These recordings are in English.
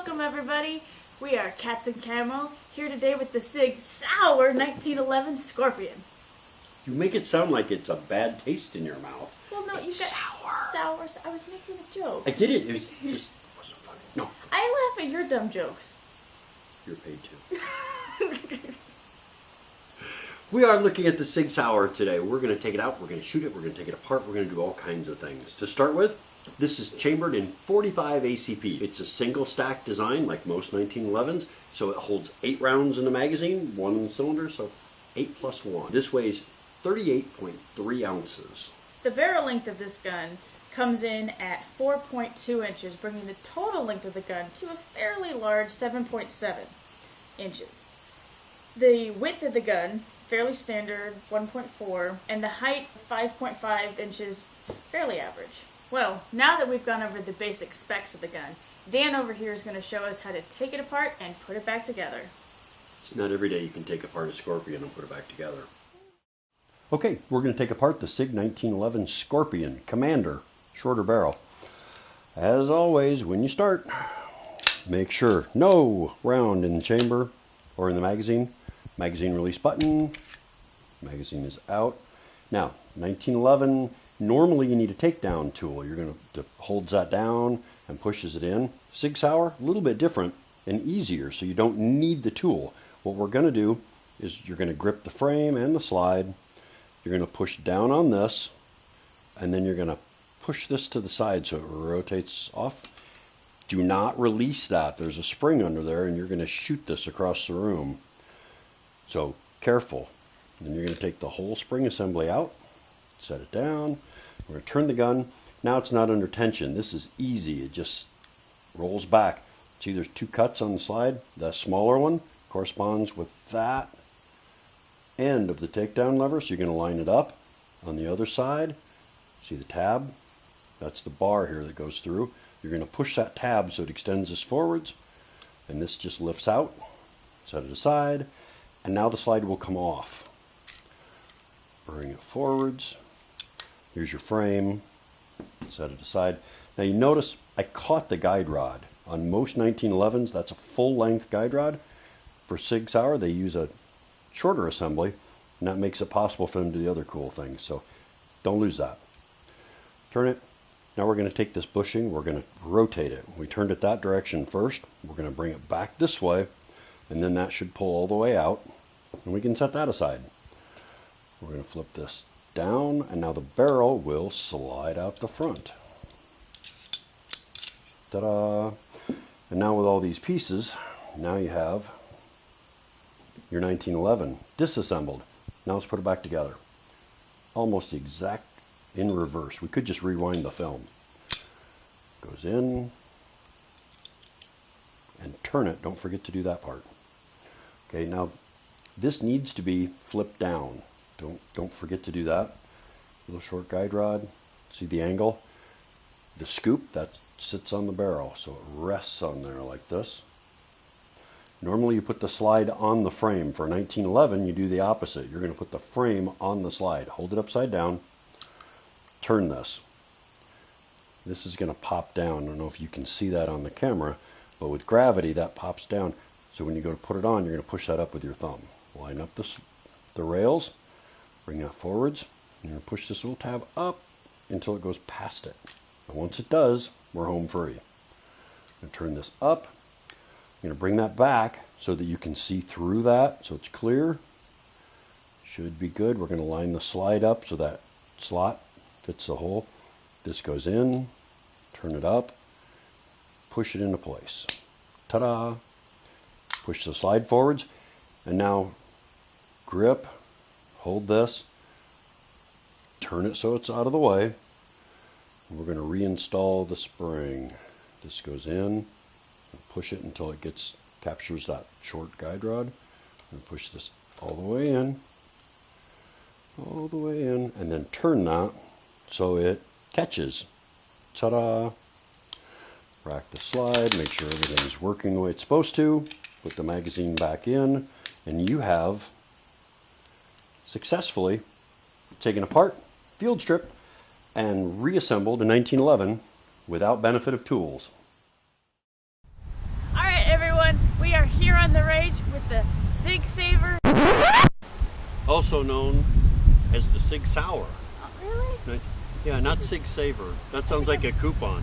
Welcome everybody. We are Cats and Camo, here today with the Sig Sauer 1911 Scorpion. You make it sound like it's a bad taste in your mouth. Well, no, it's sour. Sour. I was making a joke. I get it. It just wasn't funny. No. I laugh at your dumb jokes. You're paid too. We are looking at the Sig Sauer today. We're going to take it out, we're going to shoot it, we're going to take it apart, we're going to do all kinds of things. To start with, this is chambered in 45 ACP. It's a single stack design like most 1911s, so it holds 8 rounds in the magazine, 1 in the cylinder, so 8 plus 1. This weighs 38.3 ounces. The barrel length of this gun comes in at 4.2 inches, bringing the total length of the gun to a fairly large 7.7 inches. The width of the gun, fairly standard, 1.4, and the height, 5.5 inches, fairly average. Well, now that we've gone over the basic specs of the gun, Dan over here is going to show us how to take it apart and put it back together. It's not every day you can take apart a Scorpion and put it back together. Okay, we're going to take apart the Sig 1911 Scorpion Commander, shorter barrel. As always, when you start, make sure no round in the chamber or in the magazine. Magazine release button. Magazine is out. Now, 1911, normally you need a takedown tool. You're going to holds that down and pushes it in. Sig Sauer, a little bit different and easier, so you don't need the tool. What we're going to do is you're going to grip the frame and the slide. You're going to push down on this, and then you're going to push this to the side so it rotates off. Do not release that. There's a spring under there, and you're going to shoot this across the room. So careful. Then you're going to take the whole spring assembly out, set it down. We're going to turn the gun. Now it's not under tension. This is easy. It just rolls back. See, there's 2 cuts on the slide. The smaller one corresponds with that end of the takedown lever. So you're going to line it up on the other side. See the tab? That's the bar here that goes through. You're going to push that tab so it extends this forwards. And this just lifts out. Set it aside. And now the slide will come off. Bring it forwards. Here's your frame. Set it aside. Now you notice I caught the guide rod. On most 1911s, that's a full-length guide rod. For Sig Sauer, they use a shorter assembly, and that makes it possible for them to do the other cool things. So don't lose that. Turn it. Now we're going to take this bushing, we're going to rotate it. We turned it that direction first. We're going to bring it back this way, and then that should pull all the way out, and we can set that aside. We're going to flip this down, and now the barrel will slide out the front. Ta-da! And now with all these pieces, now you have your 1911 disassembled. Now let's put it back together. Almost the exact in reverse. We could just rewind the film. Goes in and turn it. Don't forget to do that part. Okay, now this needs to be flipped down. Don't forget to do that. Little short guide rod. See the angle? The scoop that sits on the barrel, so it rests on there like this. Normally you put the slide on the frame. For 1911, you do the opposite. You're going to put the frame on the slide. Hold it upside down. Turn this. This is going to pop down. I don't know if you can see that on the camera, but with gravity that pops down. So when you go to put it on, you're going to push that up with your thumb. Line up the rails, bring that forwards. You're going to push this little tab up until it goes past it. And once it does, we're home free. I'm going to turn this up. I'm going to bring that back so that you can see through that, so it's clear. Should be good. We're going to line the slide up so that slot fits the hole. This goes in, turn it up, push it into place. Ta-da! Push the slide forwards, and now grip, hold this, turn it so it's out of the way. We're going to reinstall the spring. This goes in, push it until it captures that short guide rod, and push this all the way in, and then turn that so it catches. Ta-da! Rack the slide, make sure everything's working the way it's supposed to, put the magazine back in, and you have successfully taken apart, field stripped, and reassembled in 1911 without benefit of tools. All everyone. We are here on the range with the Sig Sauer. Also known as the Sig Sauer. Oh, really? Yeah, not Sig Sauer. That sounds like a coupon.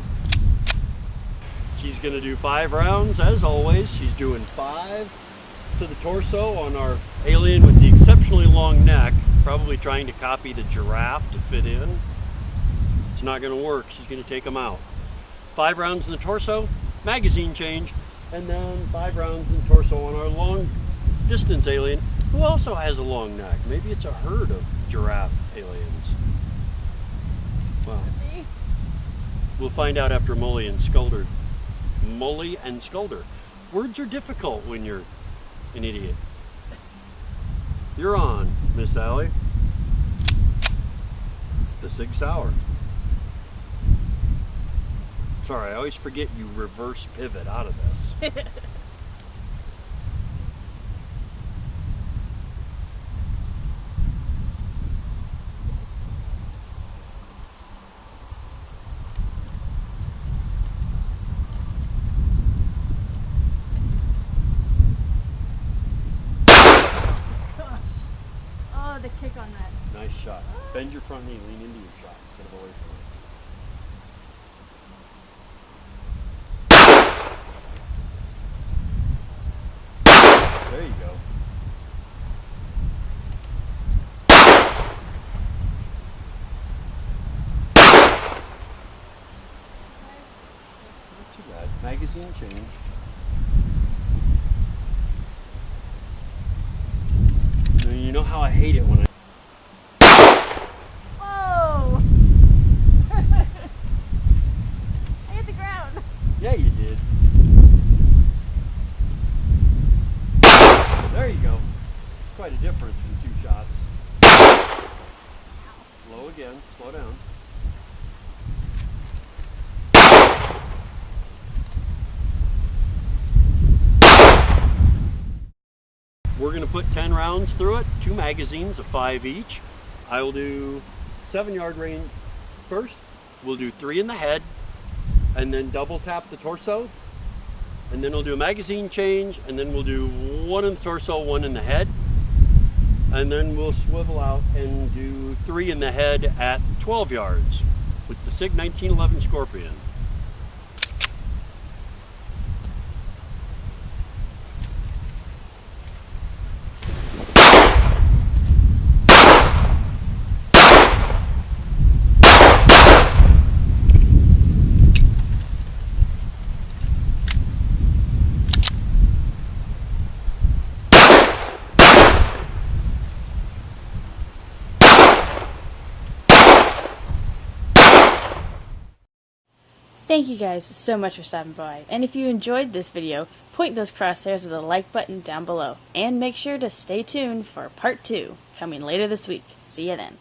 She's going to do 5 rounds, as always. She's doing 5 to the torso on our alien with the exceptionally long neck, probably trying to copy the giraffe to fit in. It's not going to work. She's going to take them out. 5 rounds in the torso, magazine change, and then 5 rounds in the torso on our long distance alien, who also has a long neck. Maybe it's a herd of giraffe aliens. Well, we'll find out after Mully and Skulder. Mully and Skulder. Words are difficult when you're an idiot. You're on, Miss Allie. The Sig Sauer. Sorry, I always forget you reverse pivot out of this. The kick on that. Nice shot. Bend your front knee, lean into your shot instead of away from it. There you go. Not too bad. Magazine change. You know how I hate it when I... Whoa! I hit the ground. Yeah, you did. There you go. Quite a difference from 2 shots. Slow again. Slow down. We're going to put 10 rounds through it, 2 magazines of 5 each. I will do 7-yard range first. We'll do 3 in the head, and then double tap the torso. And then we'll do a magazine change, and then we'll do 1 in the torso, 1 in the head. And then we'll swivel out and do 3 in the head at 12 yards with the Sig 1911 Scorpion. Thank you guys so much for stopping by, and if you enjoyed this video, point those crosshairs to the like button down below, and make sure to stay tuned for part 2, coming later this week. See you then.